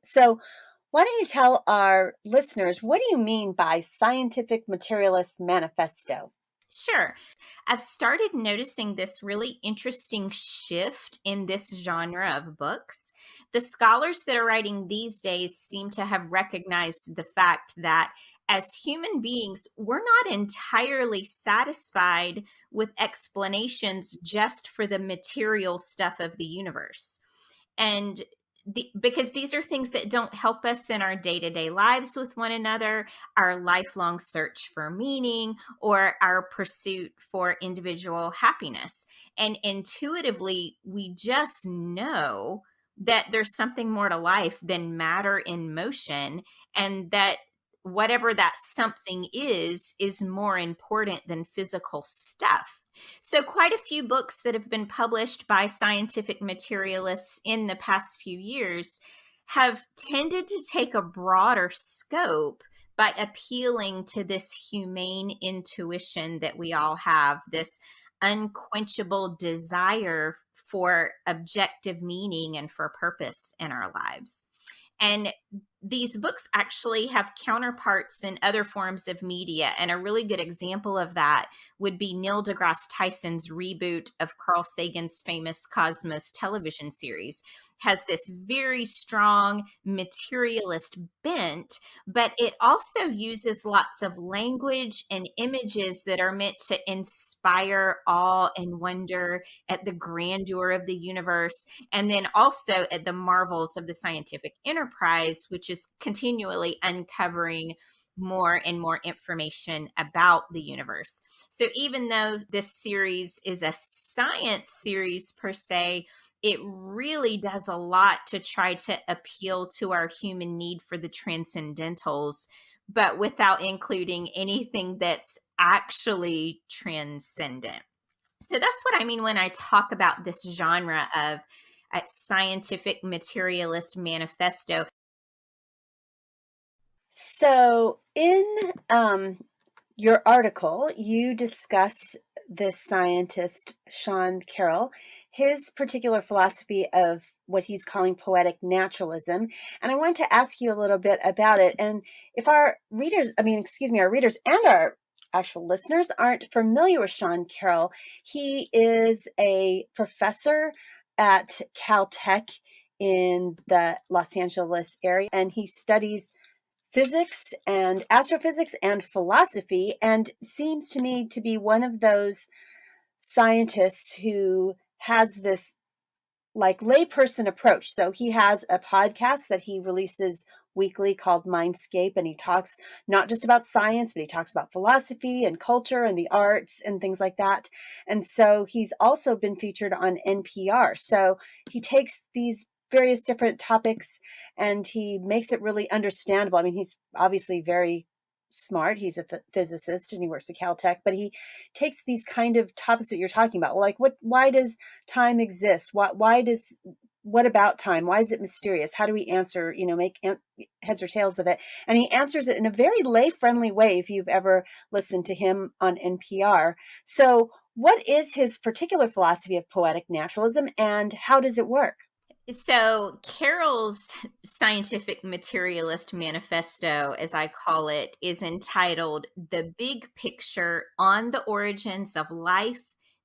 So, why don't you tell our listeners, what do you mean by scientific materialist manifesto? Sure. I've started noticing this really interesting shift in this genre of books. The scholars that are writing these days seem to have recognized the fact that as human beings, we're not entirely satisfied with explanations just for the material stuff of the universe. And because these are things that don't help us in our day-to-day lives with one another, our lifelong search for meaning, or our pursuit for individual happiness. And intuitively, we just know that there's something more to life than matter in motion, and that whatever that something is more important than physical stuff. So, quite a few books that have been published by scientific materialists in the past few years have tended to take a broader scope by appealing to this humane intuition that we all have, this unquenchable desire for objective meaning and for purpose in our lives. And these books actually have counterparts in other forms of media. And a really good example of that would be Neil deGrasse Tyson's reboot of Carl Sagan's famous Cosmos television series. Has this very strong materialist bent, but it also uses lots of language and images that are meant to inspire awe and wonder at the grandeur of the universe, and then also at the marvels of the scientific enterprise, which is continually uncovering more and more information about the universe. So even though this series is a science series per se, it really does a lot to try to appeal to our human need for the transcendentals, but without including anything that's actually transcendent. So that's what I mean when I talk about this genre of scientific materialist manifesto. So, in your article, you discuss this scientist, Sean Carroll, his particular philosophy of what he's calling poetic naturalism. And I wanted to ask you a little bit about it. And if our readers, our readers and our actual listeners aren't familiar with Sean Carroll, he is a professor at Caltech in the Los Angeles area, and he studies physics and astrophysics and philosophy, and seems to me to be one of those scientists who has this like layperson approach. So he has a podcast that he releases weekly called Mindscape, and he talks not just about science, but he talks about philosophy and culture and the arts and things like that. And so he's also been featured on NPR. So he takes these various different topics and he makes it really understandable. I mean, he's obviously very smart. He's a physicist and he works at Caltech, but he takes these kind of topics that you're talking about. Like why does time exist? What about time? Why is it mysterious? How do we answer, make heads or tails of it? And he answers it in a very lay friendly way if you've ever listened to him on NPR. So what is his particular philosophy of poetic naturalism and how does it work? So, Carroll's scientific materialist manifesto, as I call it, is entitled The Big Picture on the Origins of Life,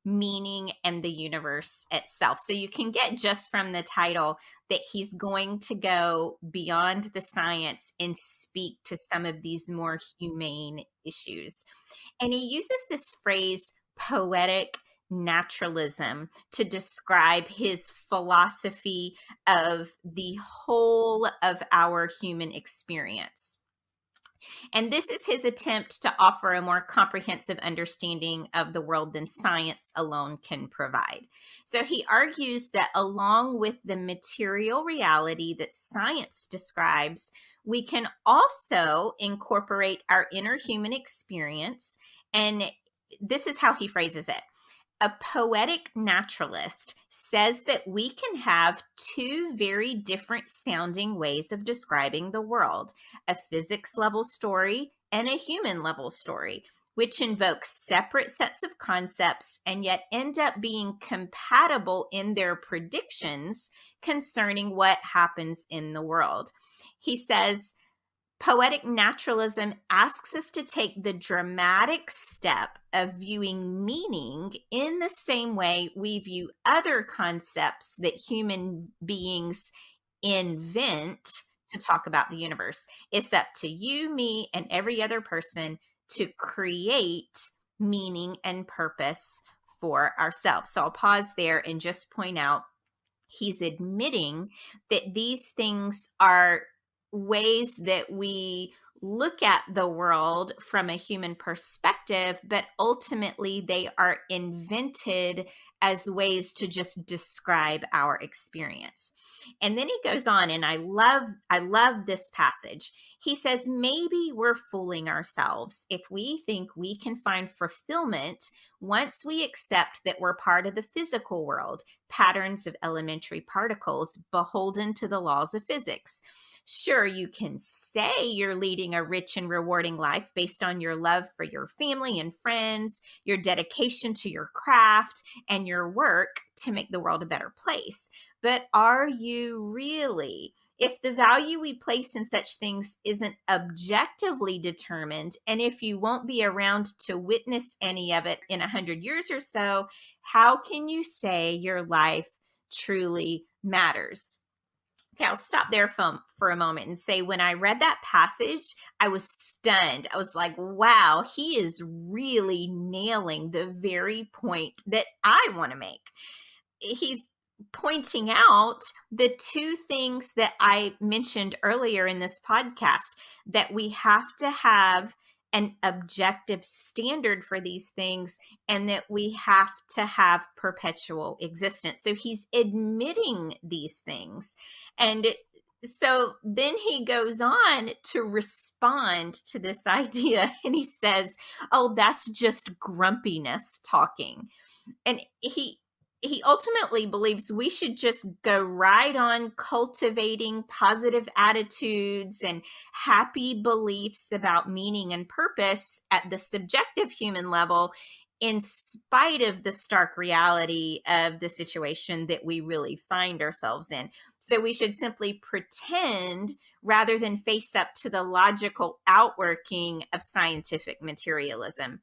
Meaning, and the Universe Itself. So, you can get just from the title that he's going to go beyond the science and speak to some of these more humane issues. And he uses this phrase, poetic naturalism, to describe his philosophy of the whole of our human experience. And this is his attempt to offer a more comprehensive understanding of the world than science alone can provide. So he argues that along with the material reality that science describes, we can also incorporate our inner human experience. And this is how he phrases it. A poetic naturalist says that we can have two very different sounding ways of describing the world, a physics level story and a human level story. which invoke separate sets of concepts and yet end up being compatible in their predictions concerning what happens in the world. He says, Poetic naturalism asks us to take the dramatic step of viewing meaning in the same way we view other concepts that human beings invent to talk about the universe. It's up to you, me, and every other person to create meaning and purpose for ourselves. So I'll pause there and just point out he's admitting that these things are ways that we look at the world from a human perspective, but ultimately they are invented as ways to just describe our experience. And then he goes on, and I love this passage. He says, maybe we're fooling ourselves if we think we can find fulfillment once we accept that we're part of the physical world, patterns of elementary particles beholden to the laws of physics. Sure, you can say you're leading a rich and rewarding life based on your love for your family and friends, your dedication to your craft, and your work to make the world a better place. But are you really? If the value we place in such things isn't objectively determined, and if you won't be around to witness any of it in 100 years or so, how can you say your life truly matters? Okay, I'll stop there for a moment and say, when I read that passage, I was stunned. I was like, wow, he is really nailing the very point that I want to make. He's pointing out the two things that I mentioned earlier in this podcast, that we have to have an objective standard for these things and that we have to have perpetual existence. So he's admitting these things. And so then he goes on to respond to this idea, and he says, oh, that's just grumpiness talking. And he ultimately believes we should just go right on cultivating positive attitudes and happy beliefs about meaning and purpose at the subjective human level, in spite of the stark reality of the situation that we really find ourselves in. So we should simply pretend rather than face up to the logical outworking of scientific materialism.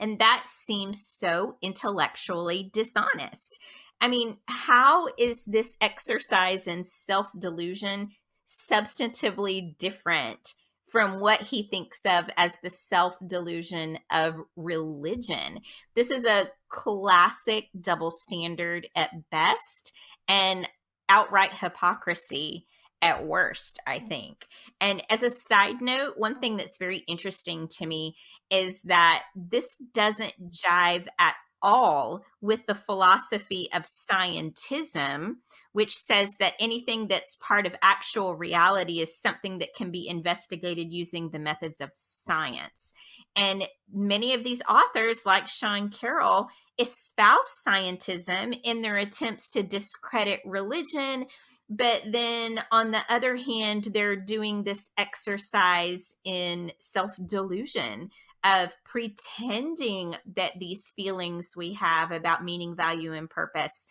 And that seems so intellectually dishonest. I mean, how is this exercise in self-delusion substantively different from what he thinks of as the self-delusion of religion? This is a classic double standard at best and outright hypocrisy at worst, I think. And as a side note, one thing that's very interesting to me is that this doesn't jive at all with the philosophy of scientism, which says that anything that's part of actual reality is something that can be investigated using the methods of science. And many of these authors, like Sean Carroll, espouse scientism in their attempts to discredit religion. But then on the other hand, they're doing this exercise in self-delusion of pretending that these feelings we have about meaning, value, and purpose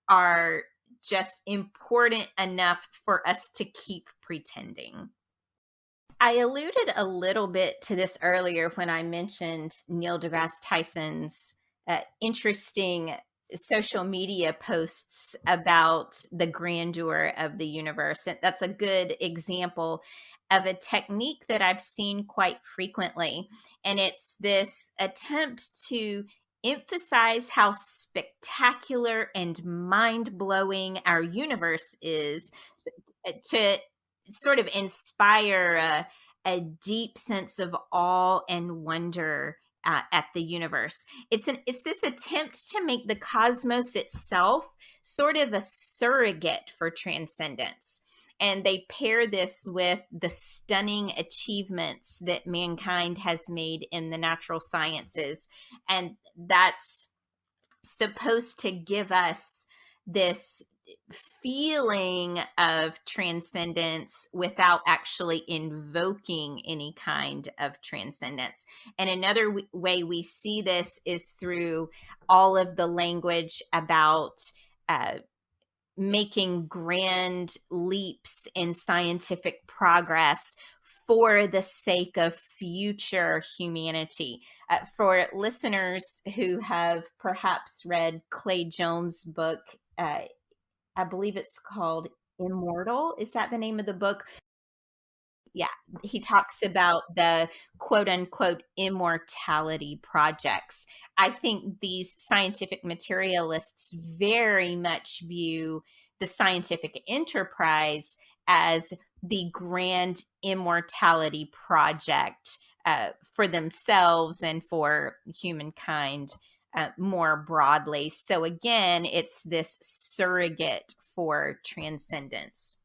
are just important enough for us to keep pretending. I alluded a little bit to this earlier when I mentioned Neil deGrasse Tyson's interesting social media posts about the grandeur of the universe. That's a good example of a technique that I've seen quite frequently. And it's this attempt to emphasize how spectacular and mind-blowing our universe is, to sort of inspire a deep sense of awe and wonder at the universe. It's this attempt to make the cosmos itself sort of a surrogate for transcendence. And they pair this with the stunning achievements that mankind has made in the natural sciences. And that's supposed to give us this feeling of transcendence without actually invoking any kind of transcendence. And another way we see this is through all of the language about uh, making grand leaps in scientific progress for the sake of future humanity. For listeners who have perhaps read Clay Jones' book, I believe it's called Immortal. Is that the name of the book? Yeah, he talks about the quote unquote immortality projects. I think these scientific materialists very much view the scientific enterprise as the grand immortality project for themselves and for humankind more broadly. So, again, it's this surrogate for transcendence.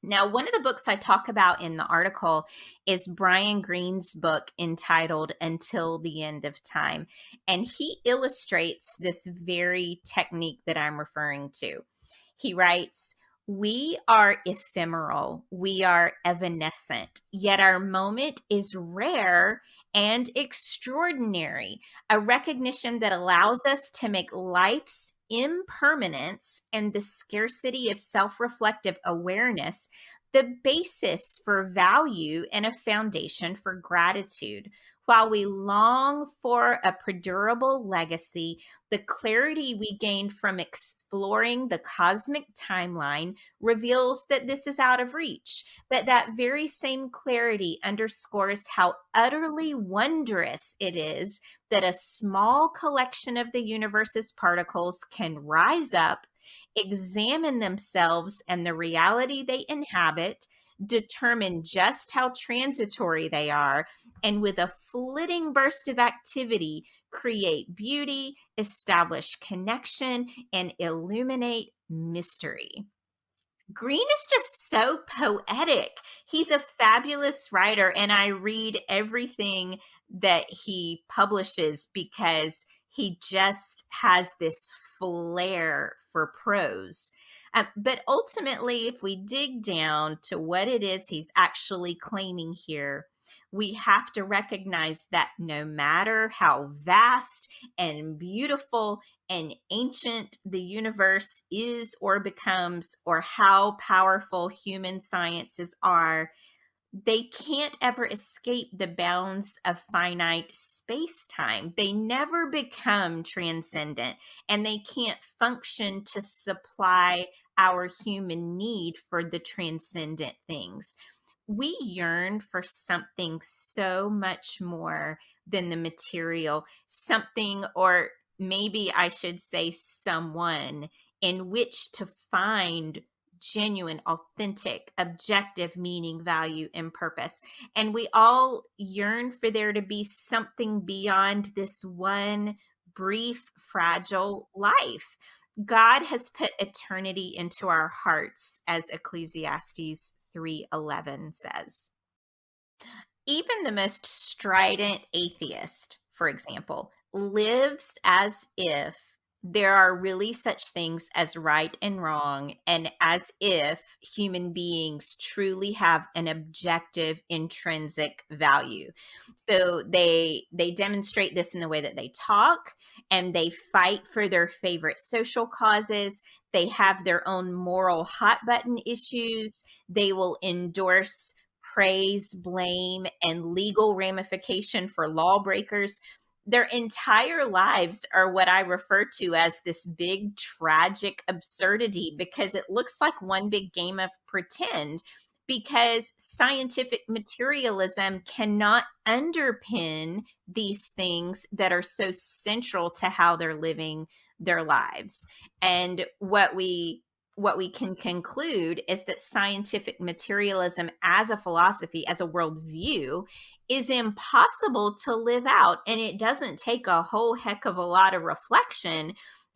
Now, one of the books I talk about in the article is Brian Greene's book entitled Until the End of Time. And he illustrates this very technique that I'm referring to. He writes, "We are ephemeral, we are evanescent, yet our moment is rare and extraordinary, a recognition that allows us to make life's impermanence and the scarcity of self reflective awareness the basis for value and a foundation for gratitude. While we long for a perdurable legacy, the clarity we gain from exploring the cosmic timeline reveals that this is out of reach. But that very same clarity underscores how utterly wondrous it is that a small collection of the universe's particles can rise up, examine themselves and the reality they inhabit, determine just how transitory they are, and with a flitting burst of activity, create beauty, establish connection, and illuminate mystery." Green is just so poetic. He's a fabulous writer, and I read everything that he publishes because he just has this flair for prose. But ultimately, if we dig down to what it is he's actually claiming here, we have to recognize that no matter how vast and beautiful and ancient the universe is or becomes, or how powerful human sciences are, they can't ever escape the bounds of finite space time. They never become transcendent, and they can't function to supply our human need for the transcendent things. We yearn for something so much more than the material, something, or maybe I should say someone, in which to find genuine, authentic, objective meaning, value, and purpose. And we all yearn for there to be something beyond this one brief, fragile life. God has put eternity into our hearts, as Ecclesiastes 3:11 says. Even the most strident atheist, for example, lives as if there are really such things as right and wrong, and as if human beings truly have an objective intrinsic value. So they demonstrate this in the way that they talk, and they fight for their favorite social causes. They have their own moral hot button issues. They will endorse praise, blame, and legal ramification for lawbreakers. Their entire lives are what I refer to as this big tragic absurdity, because it looks like one big game of pretend, because scientific materialism cannot underpin these things that are so central to how they're living their lives. And what we can conclude is that scientific materialism as a philosophy, as a worldview, is impossible to live out. And it doesn't take a whole heck of a lot of reflection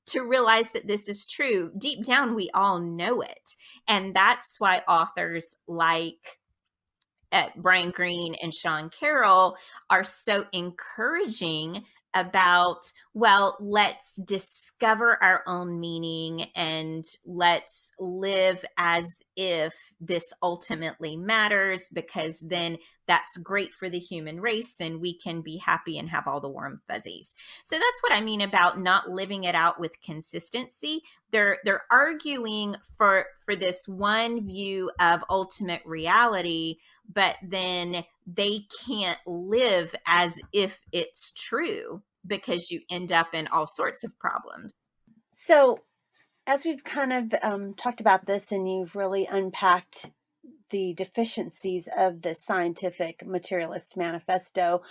to realize that this is true. Deep down, we all know it. And that's why authors like Brian Greene and Sean Carroll are so encouraging about, well, let's discover our own meaning and let's live as if this ultimately matters, because then that's great for the human race and we can be happy and have all the warm fuzzies. So that's what I mean about not living it out with consistency. They're arguing for this one view of ultimate reality, but then they can't live as if it's true, because you end up in all sorts of problems. So, as we've kind of talked about this and you've really unpacked the deficiencies of the scientific materialist manifesto,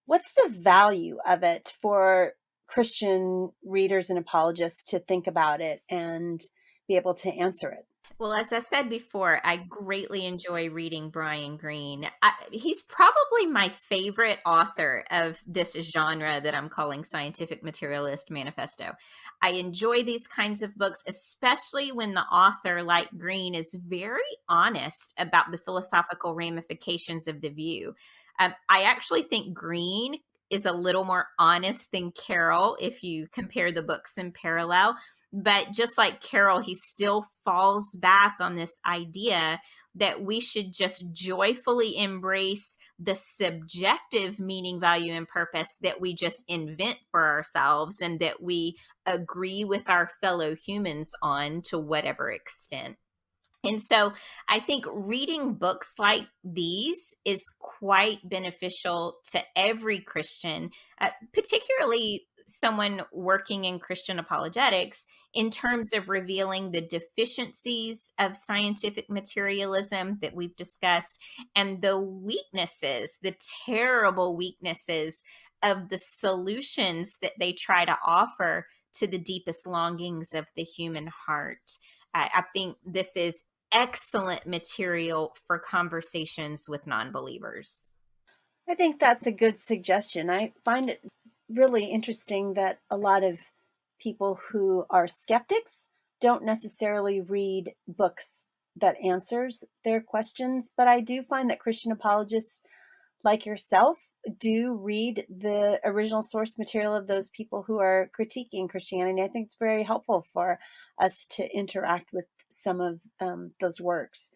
what's the value of it for Christian readers and apologists to think about it and be able to answer it? Well, as I said before, I greatly enjoy reading Brian Greene. He's probably my favorite author of this genre that I'm calling Scientific Materialist Manifesto. I enjoy these kinds of books, especially when the author, like Greene, is very honest about the philosophical ramifications of the view. I actually think Greene is a little more honest than Carroll if you compare the books in parallel. But just like Carroll, he still falls back on this idea that we should just joyfully embrace the subjective meaning, value, and purpose that we just invent for ourselves and that we agree with our fellow humans on to whatever extent. And so I think reading books like these is quite beneficial to every Christian, particularly someone working in Christian apologetics, in terms of revealing the deficiencies of scientific materialism that we've discussed and the weaknesses, the terrible weaknesses of the solutions that they try to offer to the deepest longings of the human heart. I think this is excellent material for conversations with non-believers. I think that's a good suggestion. I find it really interesting that a lot of people who are skeptics don't necessarily read books that answers their questions, but I do find that Christian apologists like yourself do read the original source material of those people who are critiquing Christianity. I think it's very helpful for us to interact with some of those works.